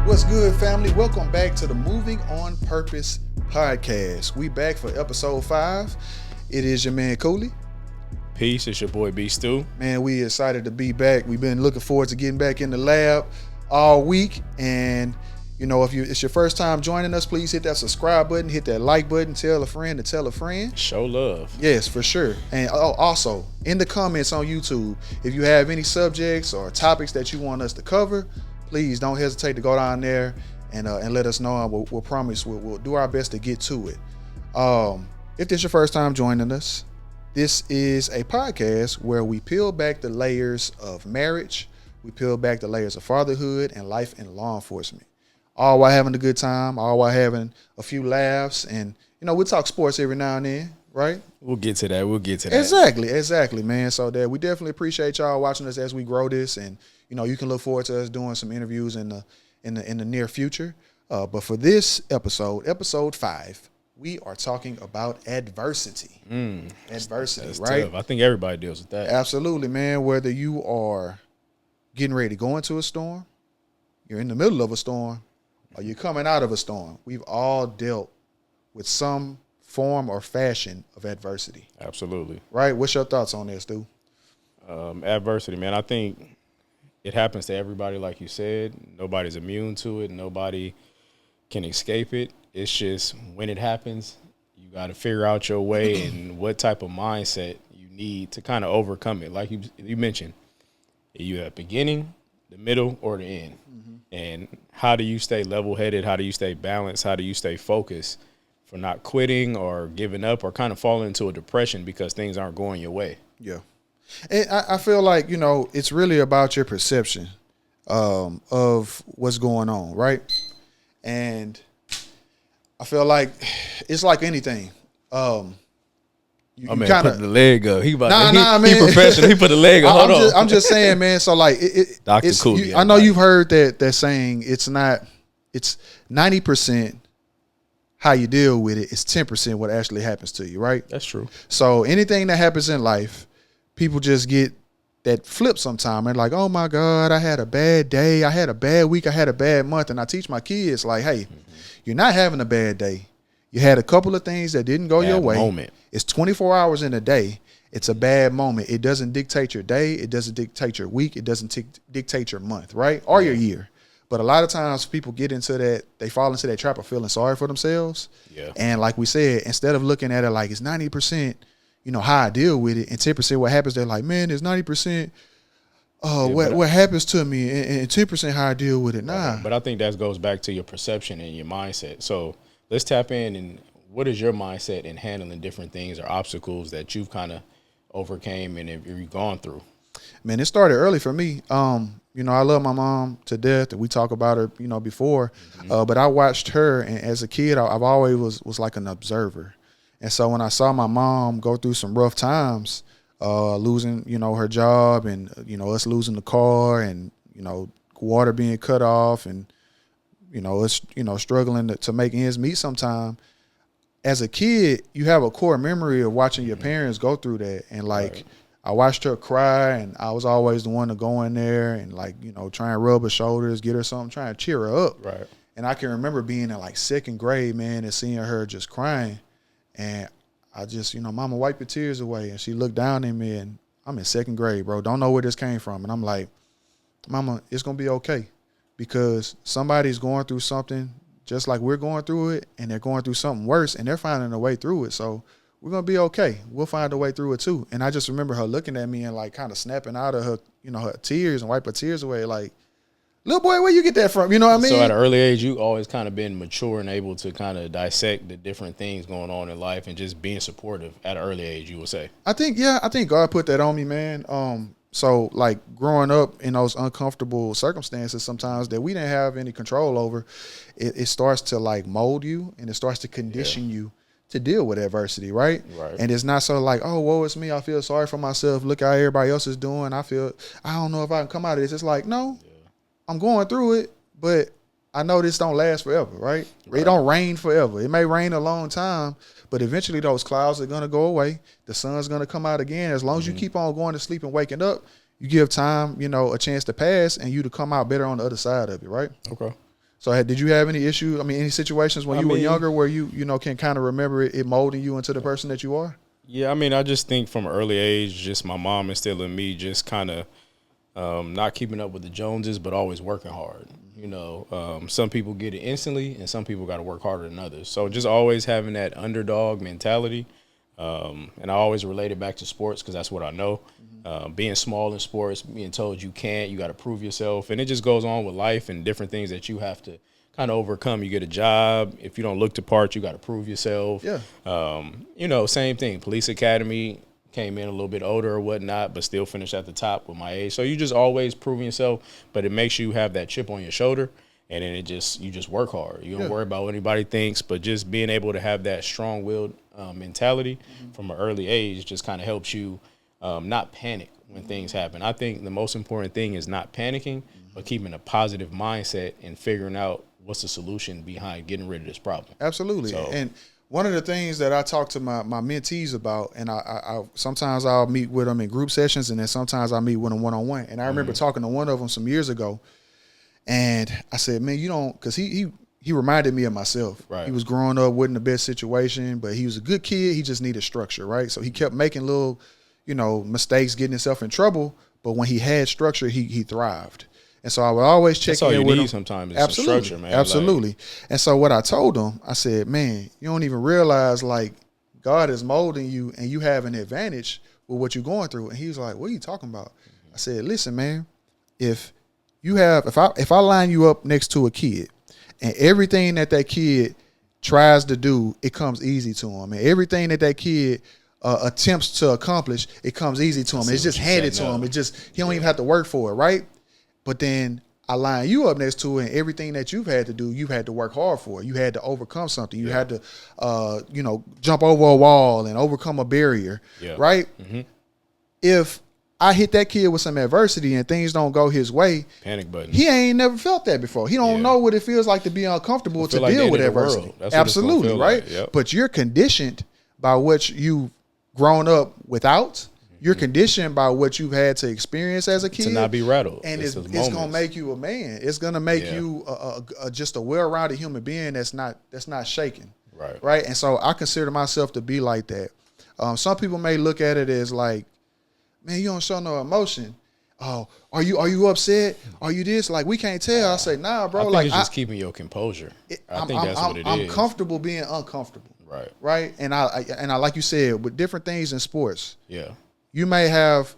What's good, family? Welcome back to the Moving on Purpose podcast. We back for episode 5. It is your man Cooley. Peace, it's your boy B Stu. Man, we excited to be back. We've been looking forward to getting back in the lab all week. And, you know, if it's your first time joining us, please hit that subscribe button, hit that like button, tell a friend to tell a friend. Show love. Yes, for sure. And also, in the comments on YouTube, if you have any subjects or topics that you want us to cover, please don't hesitate to go down there and let us know. And we'll promise we'll do our best to get to it. If this is your first time joining us, this is a podcast where we peel back the layers of marriage, we peel back the layers of fatherhood and life in law enforcement. All while having a good time, all while having a few laughs, and we talk sports every now and then, right? We'll get to that. Exactly, man. So that we definitely appreciate y'all watching us as we grow this, and you can look forward to us doing some interviews in the near future. But for this episode 5, we are talking about adversity. Adversity, that's right? Tough. I think everybody deals with that. Absolutely, man. Whether you are getting ready to go into a storm, you're in the middle of a storm, or you're coming out of a storm, we've all dealt with some form or fashion of adversity. Absolutely. Right? What's your thoughts on this, Stu? Adversity, man. I think it happens to everybody, like you said. Nobody's immune to it. Nobody can escape it. It's just when it happens, you got to figure out your way and what type of mindset you need to kind of overcome it. Like you mentioned, you at the beginning, the middle, or the end. Mm-hmm. And how do you stay level-headed? How do you stay balanced? How do you stay focused for not quitting or giving up or kind of falling into a depression because things aren't going your way? Yeah. And I feel like, it's really about your perception of what's going on, right? And I feel like it's like anything. You kinda put the leg up. He man. He professional. He put the leg up. Hold on. I'm just saying, man. So like, Dr. Cooley. I know you've heard that saying. It's 90% how you deal with it. It's 10% what actually happens to you, right? That's true. So anything that happens in life, people just get that flip sometime and like, oh my God, I had a bad day, I had a bad week, I had a bad month. And I teach my kids like, hey, you're not having a bad day. You had a couple of things that didn't go your way. Moment. It's 24 hours in a day. It's a bad moment. It doesn't dictate your day. It doesn't dictate your week. It doesn't dictate your month, right? Or your year. But a lot of times people get into that, they fall into that trap of feeling sorry for themselves. Yeah. And like we said, instead of looking at it like it's 90%, how I deal with it, and 10% what happens, they're like, man, there's 90% what happens to me, and 10% how I deal with it. Nah. But I think that goes back to your perception and your mindset. So let's tap in, and what is your mindset in handling different things or obstacles that you've kind of overcame and you've gone through? Man, it started early for me. I love my mom to death, and we talk about her, before. Mm-hmm. But I watched her, and as a kid, I've always was like an observer. And so when I saw my mom go through some rough times, losing, her job, and, us losing the car, and, water being cut off, and, us, struggling to make ends meet sometime. As a kid, you have a core memory of watching your parents go through that. And like, I watched her cry, and I was always the one to go in there and like, try and rub her shoulders, get her something, try and cheer her up. Right. And I can remember being in like second grade, man, and seeing her just crying. And I just, mama, wipe your tears away. And she looked down at me, and I'm in second grade, bro. Don't know where this came from. And I'm like, mama, it's going to be okay, because somebody's going through something just like we're going through it, and they're going through something worse, and they're finding a way through it. So we're going to be okay. We'll find a way through it too. And I just remember her looking at me and like kind of snapping out of her, her tears, and wipe her tears away. Like, little boy, where you get that from? You know what I mean? So at an early age, you always kind of been mature and able to kind of dissect the different things going on in life and just being supportive at an early age, you would say. I think God put that on me, man. So like growing up in those uncomfortable circumstances sometimes that we didn't have any control over, it starts to like mold you, and it starts to condition you to deal with adversity, right? And it's not so like, oh, woe is me, I feel sorry for myself, look how everybody else is doing, I don't know if I can come out of this. It's like, no, I'm going through it, but I know this don't last forever, right? It don't rain forever. It may rain a long time, but eventually those clouds are going to go away. The sun's going to come out again. As long as you keep on going to sleep and waking up, you give time, a chance to pass, and you to come out better on the other side of it, right? Okay. So did you have any issue? I mean, any situations when you were younger where you can kind of remember it molding you into the person that you are? Yeah, I mean, I just think from an early age, just my mom instilled in me just kind of not keeping up with the Joneses, but always working hard. You know, some people get it instantly, and some people got to work harder than others. So just always having that underdog mentality. And I always relate it back to sports because that's what I know. Being small in sports, being told you can't, you got to prove yourself. And it just goes on with life and different things that you have to kind of overcome. You get a job. If you don't look the part, you got to prove yourself. Yeah. You know, same thing. Police academy, came in a little bit older or whatnot, but still finished at the top with my age. So you just always proving yourself, but it makes you have that chip on your shoulder. And then you just work hard. You don't worry about what anybody thinks, but just being able to have that strong-willed mentality from an early age just kind of helps you not panic when things happen. I think the most important thing is not panicking, but keeping a positive mindset and figuring out what's the solution behind getting rid of this problem. Absolutely. So, and one of the things that I talk to my mentees about, and I sometimes I'll meet with them in group sessions, and then sometimes I meet with them one-on-one. And I remember talking to one of them some years ago, and I said, man, you don't, because he reminded me of myself. Right. He was growing up, wasn't the best situation, but he was a good kid. He just needed structure, right? So he kept making little, mistakes, getting himself in trouble. But when he had structure, he thrived. And so I would always check in with him. That's all you need sometimes is absolutely, structure, man. Absolutely. And so what I told him, I said, man, you don't even realize, like, God is molding you and you have an advantage with what you're going through. And he was like, what are you talking about? I said, listen, man, if I line you up next to a kid and everything that kid tries to do, it comes easy to him. And everything that kid attempts to accomplish, it comes easy to him. It's just handed to him. He don't even have to work for it, right? But then I line you up next to it, and everything that you've had to do, you've had to work hard for. You had to overcome something. You had to, jump over a wall and overcome a barrier, right? Mm-hmm. If I hit that kid with some adversity and things don't go his way, panic button. He ain't never felt that before. He don't know what it feels like to be uncomfortable to deal with adversity. Absolutely, right? Like. Yep. But you're conditioned by what you've grown up without. You're conditioned by what you've had to experience as a kid to not be rattled, and it's going to make you a man. It's going to make you just a well-rounded human being that's not shaken, right? And so I consider myself to be like that. Some people may look at it as like, man, you don't show no emotion. Oh, are you upset? Are you this? Like, we can't tell. I say, nah, bro. I think it's just keeping your composure. I think that's what it is. I'm comfortable being uncomfortable. Right. And I like you said, with different things in sports. Yeah. You may have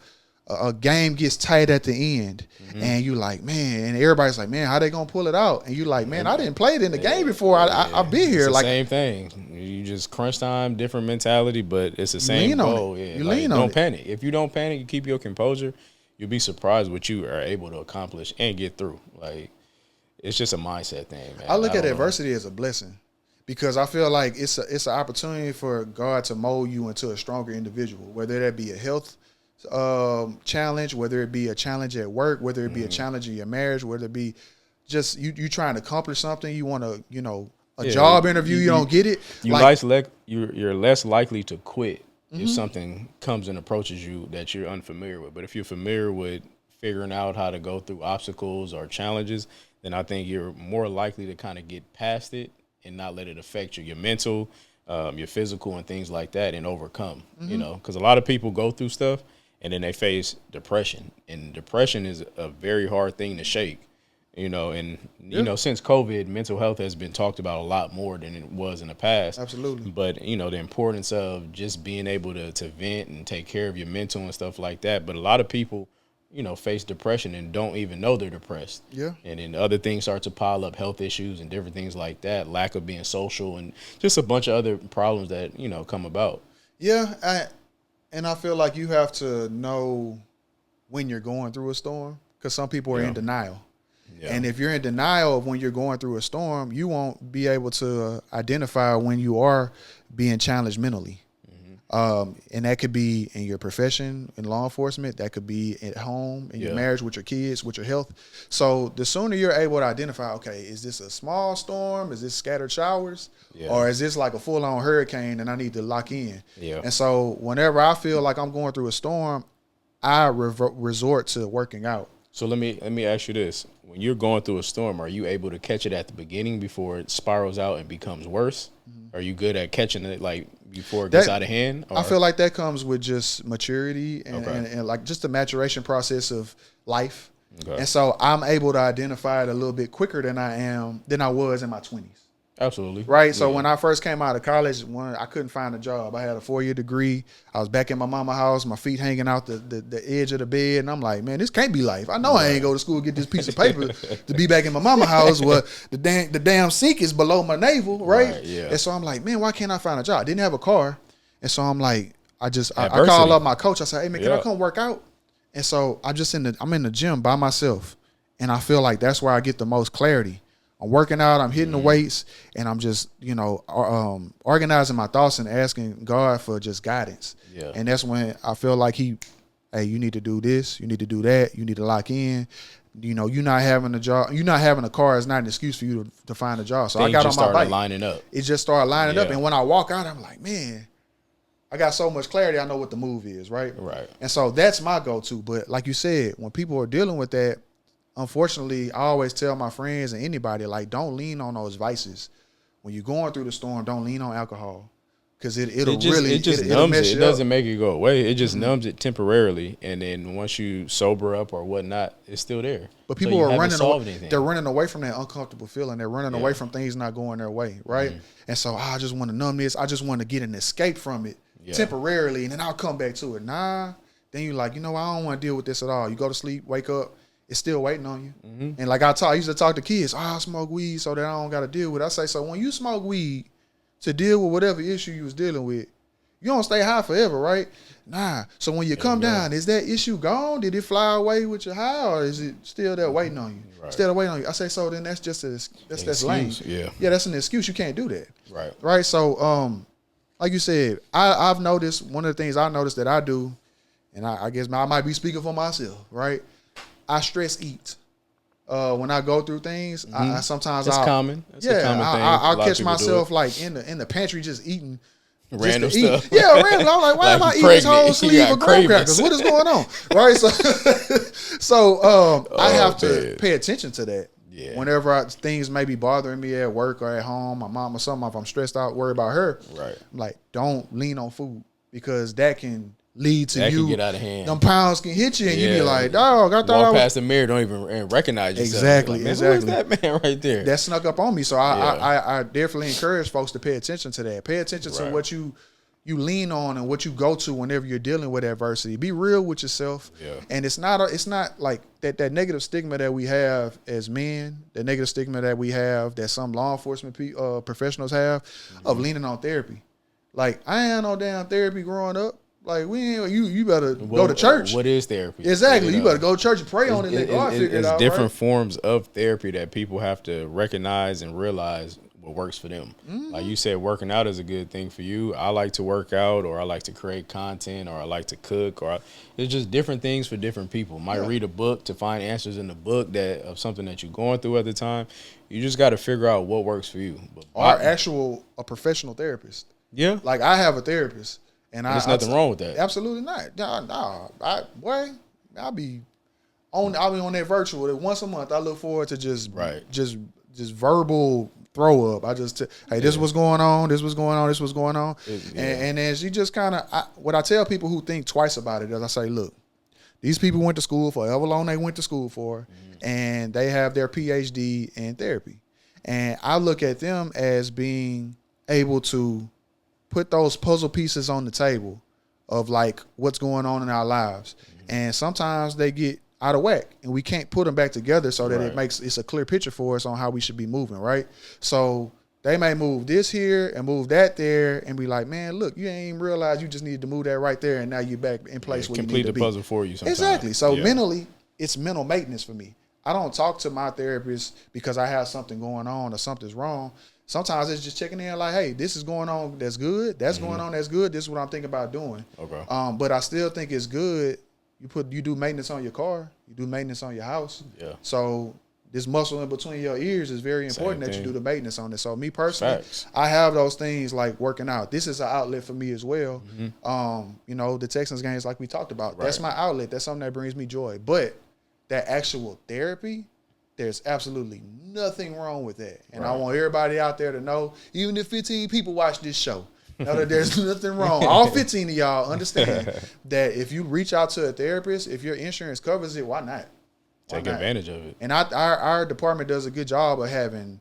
a game gets tight at the end, and you like, man, and everybody's like, man, how they gonna pull it out? And you like, man, I didn't play it in the game before. I've been here. It's the like same thing. You just crunch time, different mentality, but it's the same goal. You lean on it. Don't panic. If you don't panic, you keep your composure. You'll be surprised what you are able to accomplish and get through. Like, it's just a mindset thing, man. I look at adversity as a blessing. Because I feel like it's an opportunity for God to mold you into a stronger individual, whether that be a health challenge, whether it be a challenge at work, whether it be a challenge in your marriage, whether it be just you trying to accomplish something, you want to, a job interview, you don't get it. You're less likely to quit if something comes and approaches you that you're unfamiliar with. But if you're familiar with figuring out how to go through obstacles or challenges, then I think you're more likely to kind of get past it and not let it affect you, your mental, your physical, and things like that, and overcome. Because a lot of people go through stuff and then they face depression, and depression is a very hard thing to shake. Since COVID, mental health has been talked about a lot more than it was in the past. Absolutely. But the importance of just being able to vent and take care of your mental and stuff like that. But a lot of people face depression and don't even know they're depressed. Yeah. And then other things start to pile up, health issues and different things like that, lack of being social, and just a bunch of other problems that, come about. Yeah. I feel like you have to know when you're going through a storm, because some people are in denial. Yeah. And if you're in denial of when you're going through a storm, you won't be able to identify when you are being challenged mentally. And that could be in your profession, in law enforcement. That could be at home, in your marriage, with your kids, with your health. So the sooner you're able to identify, okay, is this a small storm? Is this scattered showers? Or is this like a full-on hurricane and I need to lock in? And so whenever I feel like I'm going through a storm, I resort to working out. So let me ask you this: when you're going through a storm, are you able to catch it at the beginning before it spirals out and becomes worse? Are you good at catching it like before it gets out of hand? Or? I feel like that comes with just maturity and, Okay. and like just the maturation process of life. Okay. And so I'm able to identify it a little bit quicker than I was in my 20s. Absolutely. Right. So when I first came out of college, I couldn't find a job. I had a 4-year degree. I was back in my mama's house, my feet hanging out the edge of the bed. And I'm like, man, this can't be life. I know I ain't go to school to get this piece of paper to be back in my mama's house where the damn sink is below my navel. Right. Yeah. And so I'm like, man, why can't I find a job? I didn't have a car. And so I'm like, I called up my coach. I said, hey man, can I come work out? And so I'm in the gym by myself. And I feel like that's where I get the most clarity. I'm working out, I'm hitting the weights, and I'm just, organizing my thoughts and asking God for just guidance. Yeah. And that's when I feel like hey, you need to do this, you need to do that, you need to lock in. You not having a job, you not having a car is not an excuse for you to find a job. So I got on my bike. Lining up. It just started lining up. And when I walk out, I'm like, man, I got so much clarity, I know what the move is, right? Right. And so that's my go-to. But like you said, when people are dealing with that, unfortunately, I always tell my friends and anybody, like, don't lean on those vices. When you're going through the storm, don't lean on alcohol. Because it'll numbs mess it. you It doesn't up. make it go away. It just numbs it temporarily. And then once you sober up or whatnot, it's still there. But people so are running away. anything. They're running away from that uncomfortable feeling. They're running away from things not going their way, right? And so I just want to numb this. I just want to get an escape from it temporarily, and then I'll come back to it. Nah. Then you're like, I don't want to deal with this at all. You go to sleep, wake up, it's still waiting on you. And like I used to talk to kids, I smoke weed so that I don't got to deal with it. I say, so when you smoke weed to deal with whatever issue you was dealing with, you don't stay high forever, right? Nah. So when you come down, is that issue gone? Did it fly away with your high, or is it still there waiting on you? Right. Still waiting on you. I say, so then that's just that's lame. Yeah. Yeah, that's an excuse. You can't do that. Right. Right. So like you said, I've noticed one of the things I noticed that I do, and I guess I might be speaking for myself, right? I stress eat. When I go through things, I sometimes That's common. That's a common thing. I'll catch myself like in the pantry just eating random just to stuff. Eat. Yeah, random. I'm like, why am I eating this whole sleeve of graham crackers? What is going on? Right. So I have to pay attention to that. Yeah. Whenever things may be bothering me at work or at home, my mom or something, if I'm stressed out, worried about her, Right. I'm like, don't lean on food because that can lead to That you. can get out of hand. Them pounds can hit you and you be Yeah. like, dog, I thought I Walk was. past the mirror, don't even recognize yourself. Exactly, Like, man, exactly. Who is that man right there? That snuck up on me. So I definitely encourage folks to pay attention to that. Pay attention to what you lean on and what you go to whenever you're dealing with adversity. Be real with yourself. Yeah. And it's not like that negative stigma that we have as men, the negative stigma that we have that some law enforcement professionals have of leaning on therapy. Like, I ain't had no damn therapy growing up. Like, you better go to church. What is therapy? Exactly. You better go to church and pray on it and let God figure it out. It's different right? forms of therapy that people have to recognize and realize what works for them. Like you said, working out is a good thing for you. I like to work out, or I like to create content, or I like to cook, it's just different things for different people. Might read a book to find answers in the book of something that you're going through at the time. You just got to figure out what works for you. Or a professional therapist. Yeah. Like, I have a therapist. And there's nothing wrong with that. Absolutely not. No. I'll be on that virtual. Once a month, I look forward to just verbal throw up. I just hey, this was going on. This was going on. This was going on. And then she just kind of what I tell people who think twice about it is I say, look, these people went to school for however long they went to school for, and they have their PhD in therapy, and I look at them as being able to put those puzzle pieces on the table of like what's going on in our lives. And sometimes they get out of whack and we can't put them back together so that it's a clear picture for us on how we should be moving. Right. So they may move this here and move that there and be like, man, look, you ain't even realize you just needed to move that right there. And now you're back in place where you need to be. Complete the puzzle for you sometimes. Exactly. So mentally, it's mental maintenance for me. I don't talk to my therapist because I have something going on or something's wrong. Sometimes it's just checking in like, hey, this is going on, that's good. That's going on, that's good. This is what I'm thinking about doing. Okay. But I still think it's good. You do maintenance on your car. You do maintenance on your house. Yeah. So this muscle in between your ears is very important that you do the maintenance on it. So me personally, I have those things like working out. This is an outlet for me as well. The Texans games like we talked about. Right. That's my outlet. That's something that brings me joy. But that actual therapy, there's absolutely nothing wrong with that. And I Right. want everybody out there to know, even if 15 people watch this show, know that there's nothing wrong. All 15 of y'all understand that if you reach out to a therapist, if your insurance covers it, why not? Take advantage of it. And our department does a good job of having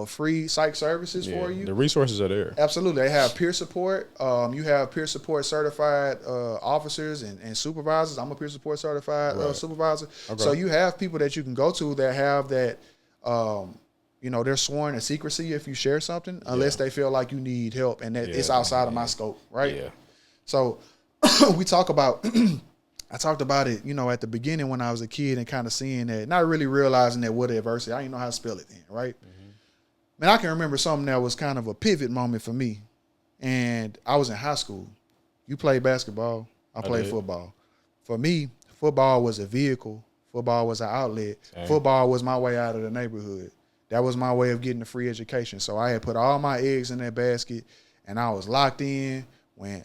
free psych services for you. The resources are there. Absolutely. They have peer support. You have peer support certified officers and supervisors. I'm a peer support certified supervisor. Okay. So you have people that you can go to that have that, they're sworn to secrecy if you share something, unless they feel like you need help and that it's outside of my scope, right? Yeah. So we talk about, I talked about it, at the beginning when I was a kid and kind of seeing that, not really realizing that what adversity, I didn't know how to spell it then, right? Mm-hmm. Man, I can remember something that was kind of a pivot moment for me. And I was in high school. You played basketball. I played football. For me, football was a vehicle. Football was an outlet. Same. Football was my way out of the neighborhood. That was my way of getting a free education. So I had put all my eggs in that basket, and I was locked in. When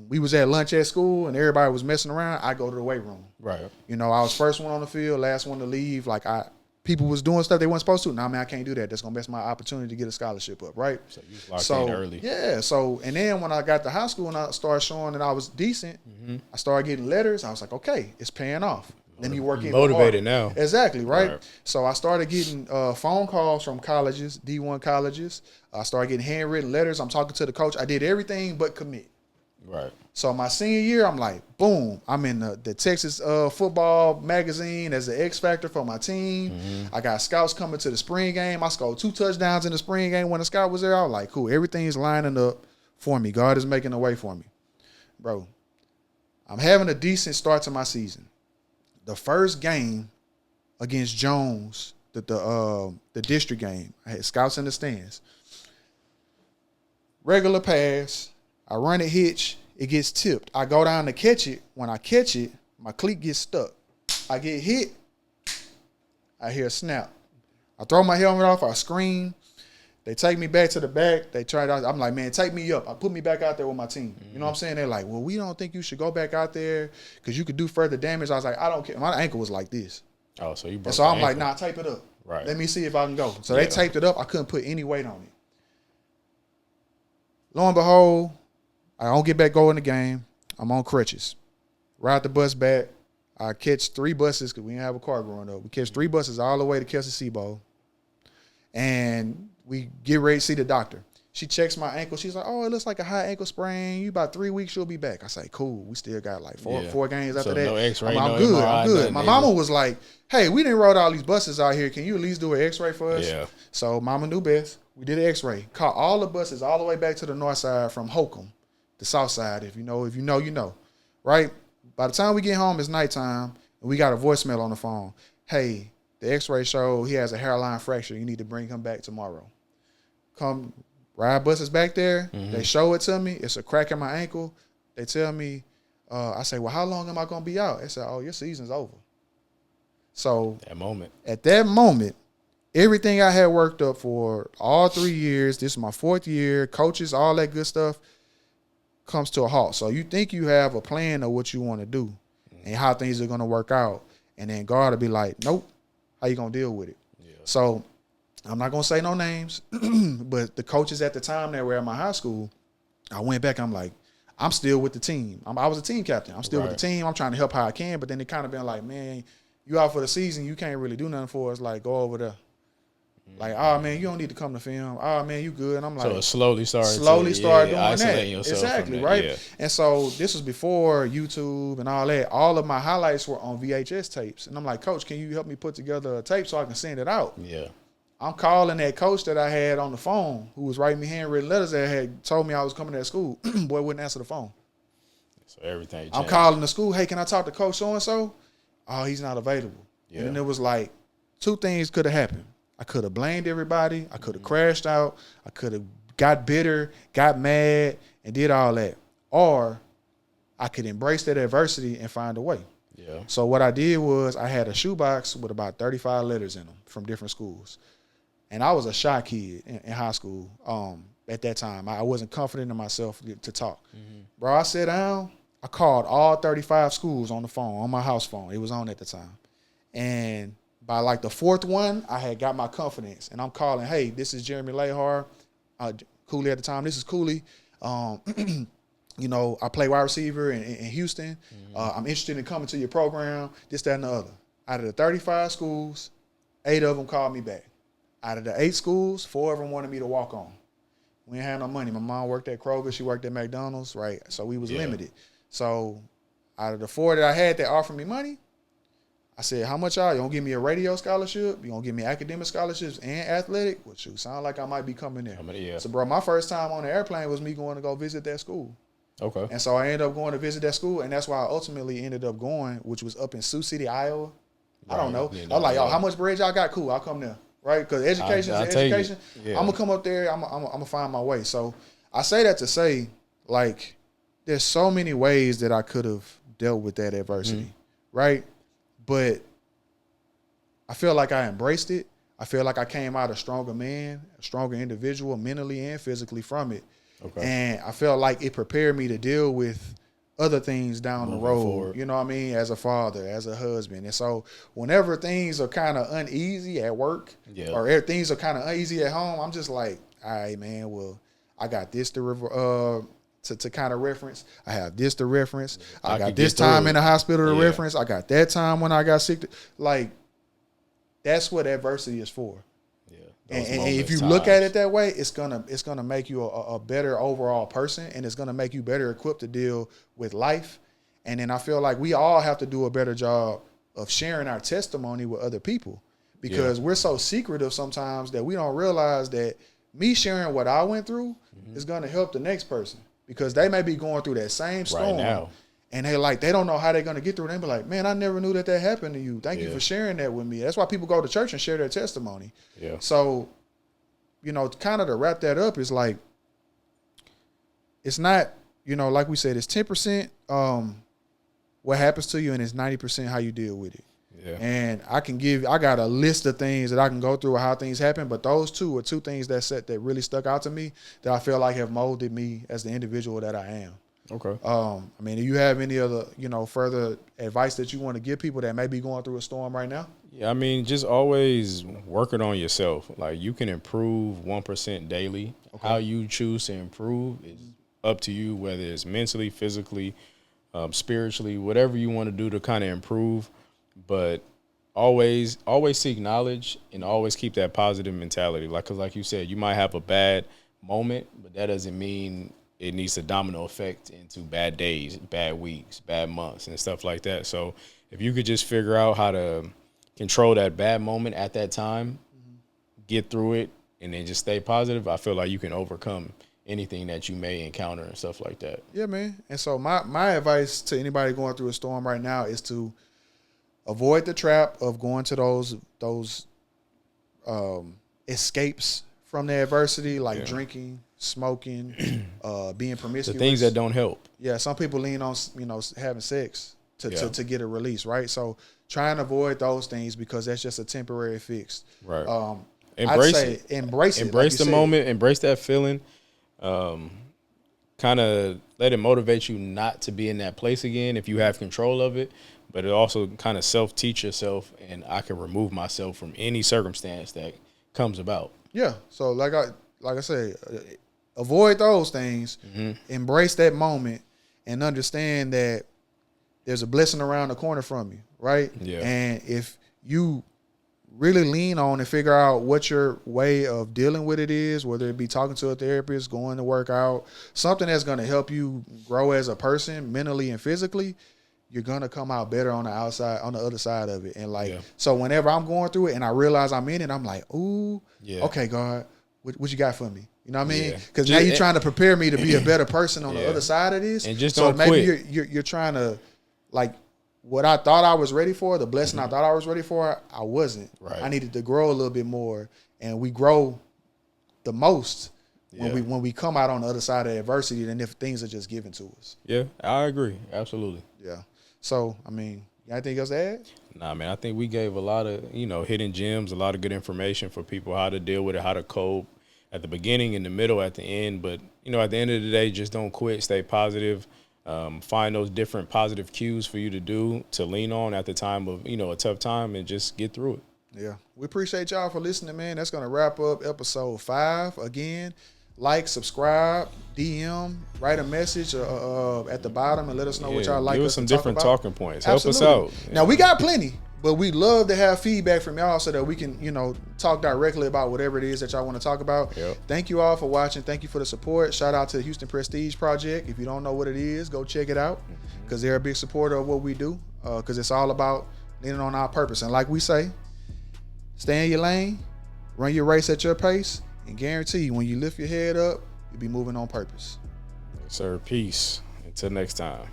we was at lunch at school and everybody was messing around, I go to the weight room. Right. I was first one on the field, last one to leave. Like people was doing stuff they weren't supposed to. Nah, man, I can't do that. That's gonna mess my opportunity to get a scholarship up, right? So you was locked in early. Yeah. So and then when I got to high school and I started showing that I was decent, I started getting letters. I was like, okay, it's paying off. Let me work in motivated now. Exactly, right? So I started getting phone calls from colleges, D1 colleges. I started getting handwritten letters. I'm talking to the coach. I did everything but commit. Right. So my senior year, I'm like, boom. I'm in the Texas football magazine as the X Factor for my team. Mm-hmm. I got scouts coming to the spring game. I scored 2 touchdowns in the spring game when the scout was there. I was like, cool. Everything's lining up for me. God is making a way for me. Bro, I'm having a decent start to my season. The first game against Jones, the district game, I had scouts in the stands. Regular pass, I run a hitch, it gets tipped. I go down to catch it. When I catch it, my cleat gets stuck. I get hit, I hear a snap. I throw my helmet off, I scream. They take me back to the back. They tried out. I'm like, man, take me up. I put me back out there with my team. You know what I'm saying? They're like, well, we don't think you should go back out there because you could do further damage. I was like, I don't care. My ankle was like this. Oh, so you broke. And so I'm like, nah, tape it up. Right. Let me see if I can go. So they taped it up. I couldn't put any weight on it. Lo and behold, I don't get back going the game. I'm on crutches. Ride the bus back. I catch 3 buses because we didn't have a car growing up. We catch 3 buses all the way to Kelsey Bowl. And we get ready to see the doctor. She checks my ankle. She's like, oh, it looks like a high ankle sprain. You about 3 weeks, you'll be back. I say, cool. We still got like four games after that. No X-ray, I'm good. I'm good. My mama was like, hey, we didn't rode all these buses out here. Can you at least do an X-ray for us? Yeah. So mama knew best. We did an X-ray. Caught all the buses all the way back to the north side from Holcomb, the south side. If you know, you know. Right? By the time we get home, it's nighttime, and we got a voicemail on the phone. Hey, the X-ray showed he has a hairline fracture. You need to bring him back tomorrow. Come ride buses back there. Mm-hmm. They show it to me. It's a crack in my ankle. They tell me, I say, well, how long am I going to be out? They say, oh, your season's over. So at that moment, everything I had worked up for all 3 years, this is my 4th year, coaches, all that good stuff, comes to a halt. So you think you have a plan of what you want to do and how things are going to work out. And then God will be like, nope. How you going to deal with it? Yeah. So I'm not going to say no names, but the coaches at the time that were at my high school, I went back. I'm like, I'm still with the team. I was a team captain. I'm still with the team. I'm trying to help how I can. But then they kind of been like, man, you out for the season. You can't really do nothing for us. Like, go over there. Like, oh, man, you don't need to come to film. Oh, man, you good. And I'm like. So it slowly started doing that. Exactly, right? Yeah. And so this was before YouTube and all that. All of my highlights were on VHS tapes. And I'm like, Coach, can you help me put together a tape so I can send it out? Yeah. I'm calling that coach that I had on the phone who was writing me handwritten letters that had told me I was coming to school. Boy wouldn't answer the phone. So everything changed. I'm calling the school. Hey, can I talk to Coach so-and-so? Oh, he's not available. Yeah. And then it was like 2 things could have happened. I could have blamed everybody. I could have crashed out. I could have got bitter, got mad, and did all that. Or I could embrace that adversity and find a way. Yeah. So what I did was I had a shoebox with about 35 letters in them from different schools. And I was a shy kid in high school at that time. I wasn't confident in myself to talk. Mm-hmm. Bro, I sat down. I called all 35 schools on the phone, on my house phone. It was on at the time. And by like the fourth one, I had got my confidence, and I'm calling, hey, this is Jeremy Lahar, Cooley at the time. This is Cooley. You know, I play wide receiver in Houston. I'm interested in coming to your program, this, that, and the other. Out of the 35 schools, 8 of them called me back. Out of the 8 schools, 4 of them wanted me to walk on. We didn't have no money. My mom worked at Kroger. She worked at McDonald's, right? So we was limited. So out of the 4 that I had that offered me money, I said, how much y'all? You gonna give me a radio scholarship? You gonna give me academic scholarships and athletic? Which sound like I might be coming there. So, bro, my first time on the airplane was me going to go visit that school. Okay. And so I ended up going to visit that school, and that's why I ultimately ended up going, which was up in Sioux City, Iowa. I don't know. I was like, yo, how much bread y'all got? Cool, I'll come there, right? Because education is education. Yeah. I'm going to come up there. I'm going to find my way. So I say that to say, like, there's so many ways that I could have dealt with that adversity, right? But I feel like I embraced it. I feel like I came out a stronger man, a stronger individual, mentally and physically from it. Okay. And I felt like it prepared me to deal with other things down the road, forward. You know what I mean, as a father, as a husband. And so whenever things are kind of uneasy at work or things are kind of uneasy at home, I'm just like, all right, man, well, I got this to kind of reference. I have this to reference. I got this time in the hospital to reference. I got that time when I got sick. Like, that's what adversity is for. And if you look at it that way, it's gonna make you a better overall person, and it's gonna make you better equipped to deal with life. And then I feel like we all have to do a better job of sharing our testimony with other people, because we're so secretive sometimes that we don't realize that me sharing what I went through is gonna help the next person, because they may be going through that same storm right now. And they don't know how they're going to get through it. They be like, man, I never knew that happened to you. Thank you for sharing that with me. That's why people go to church and share their testimony. Yeah. So, you know, kind of to wrap that up is like, it's not, you know, like we said, it's 10% what happens to you, and it's 90% how you deal with it. Yeah. And I got a list of things that I can go through of how things happen, but those two are 2 things that really stuck out to me that I feel like have molded me as the individual that I am. Okay. I mean, do you have any other, you know, further advice that you want to give people that may be going through a storm right now? Yeah, I mean, just always working on yourself. Like, you can improve 1% daily. Okay. How you choose to improve is up to you, whether it's mentally, physically, spiritually, whatever you want to do to kind of improve. But always seek knowledge and always keep that positive mentality. Because like you said, you might have a bad moment, but that doesn't mean it needs a domino effect into bad days, bad weeks, bad months, and stuff like that. So if you could just figure out how to control that bad moment at that time, get through it, and then just stay positive, I feel like you can overcome anything that you may encounter and stuff like that. Yeah, man. And so my advice to anybody going through a storm right now is to avoid the trap of going to those escapes from the adversity, like drinking, smoking, being promiscuous. The things that don't help. Yeah, some people lean on, you know, having sex to get a release, right? So try and avoid those things, because that's just a temporary fix. Right. Embrace it. Embrace the moment. Embrace that feeling. Kind of let it motivate you not to be in that place again if you have control of it. But it also kind of self-teach yourself, and I can remove myself from any circumstance that comes about. Yeah. So like I say, avoid those things, embrace that moment, and understand that there's a blessing around the corner from you, right? Yeah. And if you really lean on and figure out what your way of dealing with it is, whether it be talking to a therapist, going to work out, something that's going to help you grow as a person mentally and physically, you're going to come out better on the other side of it. And so whenever I'm going through it and I realize I'm in it, I'm like, ooh, okay, God, what you got for me? You know what I mean? Because now you're trying to prepare me to be a better person on the other side of this. And just don't quit. You're trying to, like, what I thought I was ready for, the blessing I thought I was ready for, I wasn't. Right. I needed to grow a little bit more, and we grow the most when we come out on the other side of adversity than if things are just given to us. Yeah, I agree. Absolutely. Yeah. So, I mean, anything else to add? Nah, man, I think we gave a lot of, hidden gems, a lot of good information for people, how to deal with it, how to cope at the beginning, in the middle, at the end. But, at the end of the day, just don't quit, stay positive. Find those different positive cues for you to do, to lean on at the time of, a tough time, and just get through it. Yeah. We appreciate y'all for listening, man. That's going to wrap up episode 5. Again, like, subscribe, DM, write a message at the bottom and let us know what y'all like give us us some to different talk about. talking points. Absolutely. Help us out. Now, we got plenty, but we love to have feedback from y'all so that we can, talk directly about whatever it is that y'all want to talk about. Yep. Thank you all for watching. Thank you for the support. Shout out to the Houston Prestige Project. If you don't know what it is, go check it out because they're a big supporter of what we do because it's all about leaning on our purpose. And like we say, stay in your lane, run your race at your pace, and guarantee you when you lift your head up, you'll be moving on purpose. Yes, sir. Peace. Until next time.